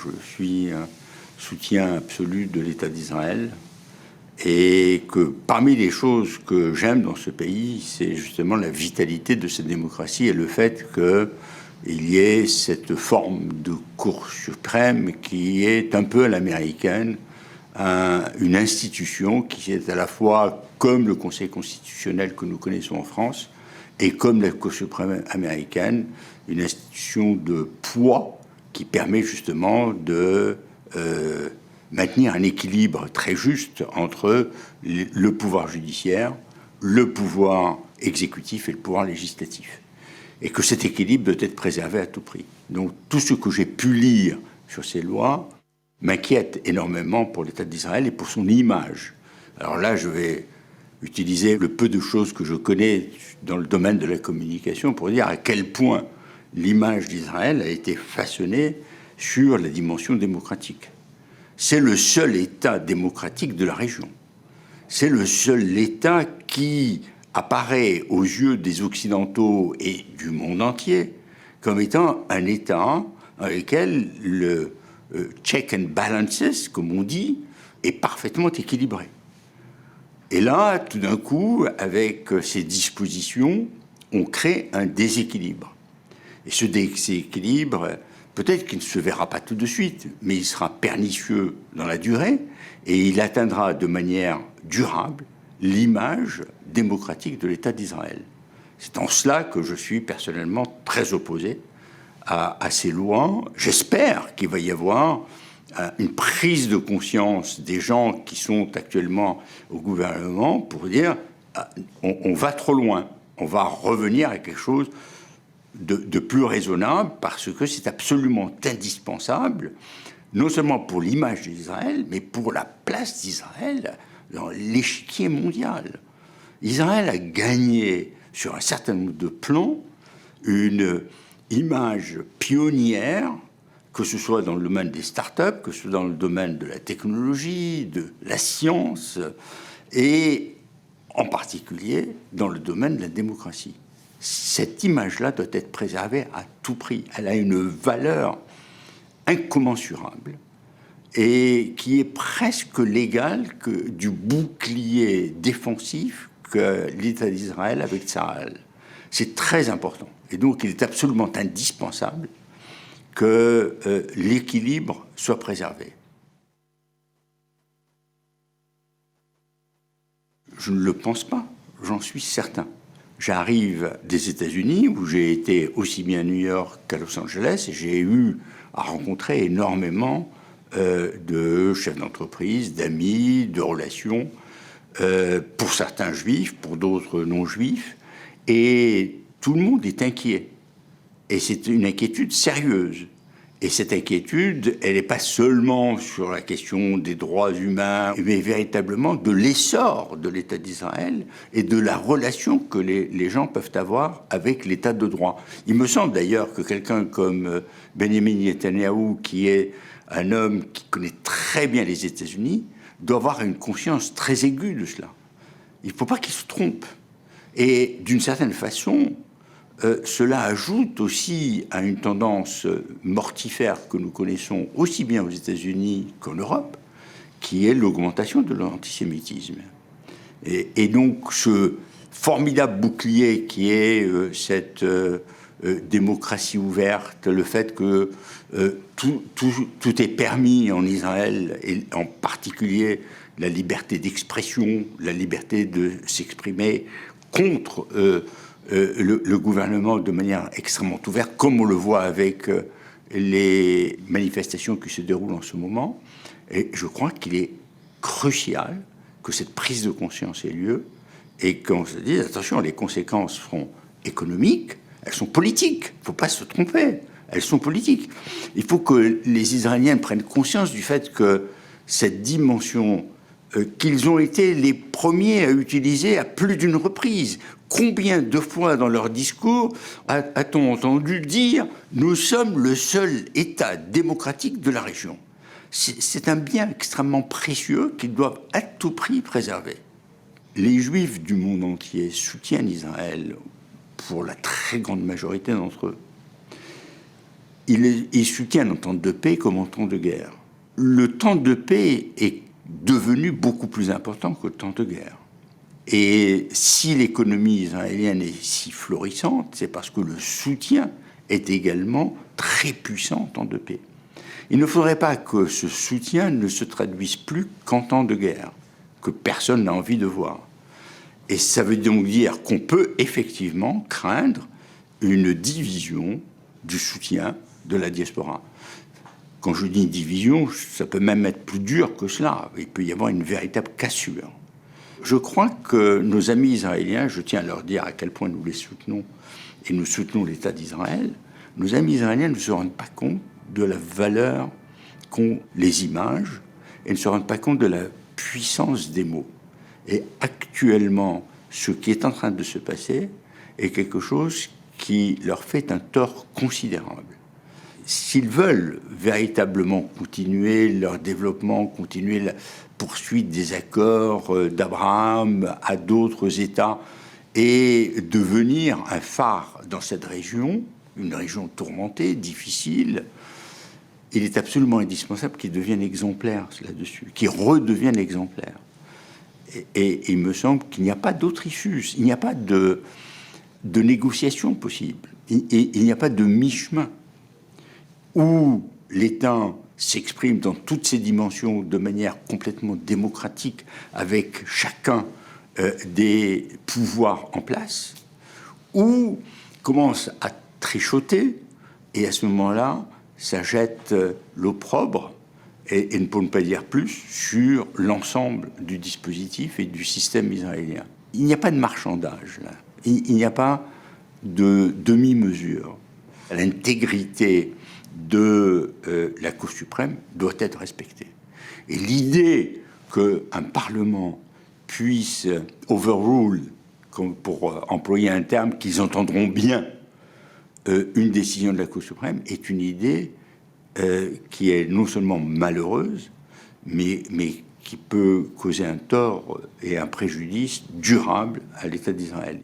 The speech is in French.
Je suis un soutien absolu de l'État d'Israël et que parmi les choses que j'aime dans ce pays, c'est justement la vitalité de cette démocratie et le fait qu'il y ait cette forme de Cour suprême qui est un peu à l'américaine, une institution qui est à la fois comme le Conseil constitutionnel que nous connaissons en France et comme la Cour suprême américaine, une institution de poids qui permet justement de maintenir un équilibre très juste entre le pouvoir judiciaire, le pouvoir exécutif et le pouvoir législatif. Et que cet équilibre doit être préservé à tout prix. Donc tout ce que j'ai pu lire sur ces lois m'inquiète énormément pour l'État d'Israël et pour son image. Alors là, je vais utiliser le peu de choses que je connais dans le domaine de la communication pour dire à quel point l'image d'Israël a été façonnée sur la dimension démocratique. C'est le seul État démocratique de la région. C'est le seul État qui apparaît aux yeux des Occidentaux et du monde entier comme étant un État dans lequel le check and balances, comme on dit, est parfaitement équilibré. Et là, tout d'un coup, avec ces dispositions, on crée un déséquilibre. Et ce déséquilibre, peut-être qu'il ne se verra pas tout de suite, mais il sera pernicieux dans la durée et il atteindra de manière durable l'image démocratique de l'État d'Israël. C'est en cela que je suis personnellement très opposé à ces lois. J'espère qu'il va y avoir une prise de conscience des gens qui sont actuellement au gouvernement pour dire on va trop loin, on va revenir à quelque chose de plus raisonnable parce que c'est absolument indispensable, non seulement pour l'image d'Israël, mais pour la place d'Israël dans l'échiquier mondial. Israël a gagné sur un certain nombre de plans une image pionnière, que ce soit dans le domaine des startups, que ce soit dans le domaine de la technologie, de la science, et en particulier dans le domaine de la démocratie. Cette image-là doit être préservée à tout prix. Elle a une valeur incommensurable et qui est presque l'égale que du bouclier défensif que l'État d'Israël avec Tsahal. C'est très important. Et donc, il est absolument indispensable que l'équilibre soit préservé. Je ne le pense pas, j'en suis certain. J'arrive des États-Unis, où j'ai été aussi bien à New York qu'à Los Angeles, et j'ai eu à rencontrer énormément de chefs d'entreprise, d'amis, de relations, pour certains juifs, pour d'autres non-juifs, et tout le monde est inquiet. Et c'est une inquiétude sérieuse. Et cette inquiétude, elle n'est pas seulement sur la question des droits humains, mais véritablement de l'essor de l'État d'Israël et de la relation que les gens peuvent avoir avec l'État de droit. Il me semble d'ailleurs que quelqu'un comme Benjamin Netanyahou, qui est un homme qui connaît très bien les États-Unis, doit avoir une conscience très aiguë de cela. Il ne faut pas qu'il se trompe. Et d'une certaine façon, cela ajoute aussi à une tendance mortifère que nous connaissons aussi bien aux États-Unis qu'en Europe, qui est l'augmentation de l'antisémitisme. Et donc ce formidable bouclier qui est cette démocratie ouverte, le fait que tout est permis en Israël, et en particulier la liberté d'expression, la liberté de s'exprimer contre le gouvernement de manière extrêmement ouverte, comme on le voit avec les manifestations qui se déroulent en ce moment. Et je crois qu'il est crucial que cette prise de conscience ait lieu et qu'on se dise, attention, les conséquences seront économiques, elles sont politiques, il ne faut pas se tromper, elles sont politiques. Il faut que les Israéliens prennent conscience du fait que cette dimension qu'ils ont été les premiers à utiliser à plus d'une reprise. Combien de fois dans leur discours a-t-on entendu dire « Nous sommes le seul État démocratique de la région ». C'est un bien extrêmement précieux qu'ils doivent à tout prix préserver. Les Juifs du monde entier soutiennent Israël pour la très grande majorité d'entre eux. il soutient l'entente de paix comme en temps de guerre. Le temps de paix est devenu beaucoup plus important que le temps de guerre. Et si l'économie israélienne est si florissante, c'est parce que le soutien est également très puissant en temps de paix. Il ne faudrait pas que ce soutien ne se traduise plus qu'en temps de guerre, que personne n'a envie de voir. Et ça veut donc dire qu'on peut effectivement craindre une division du soutien de la diaspora. Quand je dis division, ça peut même être plus dur que cela. Il peut y avoir une véritable cassure. Je crois que nos amis israéliens, je tiens à leur dire à quel point nous les soutenons, et nous soutenons l'État d'Israël, nos amis israéliens ne se rendent pas compte de la valeur qu'ont les images et ne se rendent pas compte de la puissance des mots. Et actuellement, ce qui est en train de se passer est quelque chose qui leur fait un tort considérable. S'ils veulent véritablement continuer leur développement, continuer la poursuite des accords d'Abraham à d'autres États et devenir un phare dans cette région, une région tourmentée, difficile, il est absolument indispensable qu'ils deviennent exemplaires là-dessus, qu'ils redeviennent exemplaires. Et il me semble qu'il n'y a pas d'autre issue, il n'y a pas de négociation possible, il n'y a pas de mi-chemin où l'État s'exprime dans toutes ses dimensions de manière complètement démocratique avec chacun des pouvoirs en place, ou commence à trichoter, et à ce moment-là, ça jette l'opprobre, et pour ne pas dire plus, sur l'ensemble du dispositif et du système israélien. Il n'y a pas de marchandage, là. Il n'y a pas de demi-mesure. L'intégrité de la Cour suprême doit être respectée. Et l'idée qu'un Parlement puisse overrule, pour employer un terme qu'ils entendront bien, une décision de la Cour suprême est une idée qui est non seulement malheureuse, mais qui peut causer un tort et un préjudice durable à l'État d'Israël.